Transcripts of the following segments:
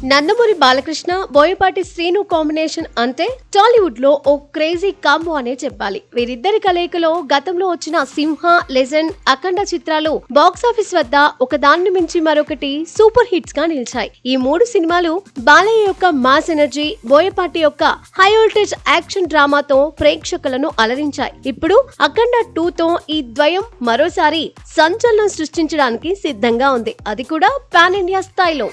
Nandamuri Balakrishna Boyapati Srinu combination అంటే టాలీవుడ్ లో ఓ crazy combo అనే చెప్పాలి. వీరిద్దరి కలయికలో గతంలో వచ్చిన సింహ, లెజెండ్, అఖండ చిత్రాలు బాక్సాఫీస్ వద్ద ఒకదాన్ని మించి మరొకటి సూపర్ హిట్స్ గా నిలిచాయి. ఈ మూడు సినిమాలు బాలయ్య యొక్క మాస్ ఎనర్జీ, బోయపాటి యొక్క హై వోల్టేజ్ యాక్షన్ డ్రామాతో ప్రేక్షకులను అలరించాయి. ఇప్పుడు అఖండ 2 తో ఈ ద్వయం మరోసారి సంచలనం సృష్టించడానికి సిద్ధంగా ఉంది. అది కూడా పాన్ ఇండియా స్థాయిలో.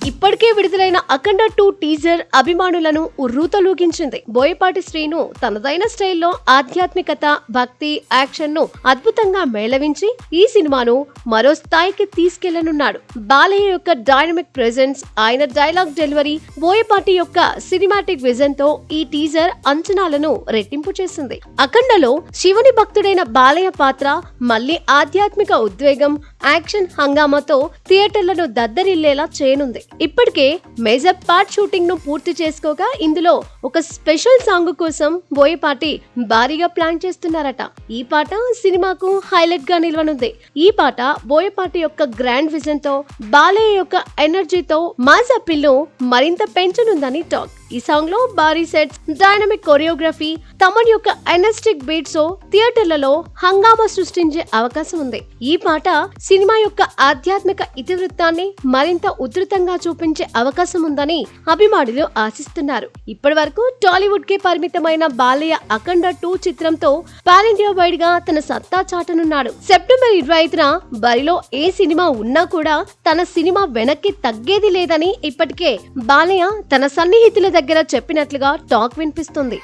ఇప్పటికే విడుదలైన అఖండ 2 టీజర్ అభిమానులను ఉర్రూతలూగించింది. బోయపాటి శ్రీను తనదైన స్టైల్లో ఆధ్యాత్మికత, భక్తి, యాక్షన్ ను అద్భుతంగా మేళవించి ఈ సినిమాను మరో స్థాయికి తీసుకెళ్లనున్నాడు. బాలయ్య యొక్క డైనమిక్ ప్రెజెన్స్, ఆయన డైలాగ్ డెలివరీ, బోయపాటి యొక్క సినిమాటిక్ విజన్ తో ఈ టీజర్ అంచనాలను రెట్టింపు చేసింది. అఖండలో శివుని భక్తుడైన బాలయ్య పాత్ర మళ్లీ ఆధ్యాత్మిక ఉద్వేగం, యాక్షన్ హంగామాతో థియేటర్లను దద్దరిల్లేలా చేయనుంది. ఇప్పటికే మేజర్ పార్ట్ షూటింగ్ ను పూర్తి చేసుకోగా ఇందులో ఒక స్పెషల్ సాంగ్ కోసం బోయపాటి భారీగా ప్లాన్ చేస్తున్నారట. ఈ పాట సినిమాకు హైలైట్ గా నిలవనుంది. ఈ పాట బోయపాటి యొక్క గ్రాండ్ విజన్ తో, బాలయ్య యొక్క ఎనర్జీతో మాస్ అప్పీల్ ను మరింత పెంచనుందని టాక్. ఈ సాంగ్ లో భారీ సెట్స్, డైనమిక్ కొరియోగ్రఫీ, తమన్ యొక్క ఎనర్జెటిక్ బీట్స్ థియేటర్లలో హంగామా సృష్టించే అవకాశం ఉంది. ఈ పాట సినిమా యొక్క ఆధ్యాత్మిక ఇతివృత్తాన్ని మరింత ఉధృతంగా చూపించే అవకాశం ఉందని అభిమానులు ఆశిస్తున్నారు. ఇప్పటి వరకు టాలీవుడ్ కి పరిమితమైన బాలయ్య అఖండ 2 చిత్రంతో పాన్ ఇండియా వైడ్ గా తన సత్తా చాటనున్నాడు. సెప్టెంబర్ 25న బరిలో ఏ సినిమా ఉన్నా కూడా తన సినిమా వెనక్కి తగ్గేది లేదని ఇప్పటికే బాలయ్య తన సన్నిహితుల దగ్గర చెప్పినట్లుగా టాక్ వినిపిస్తుంది.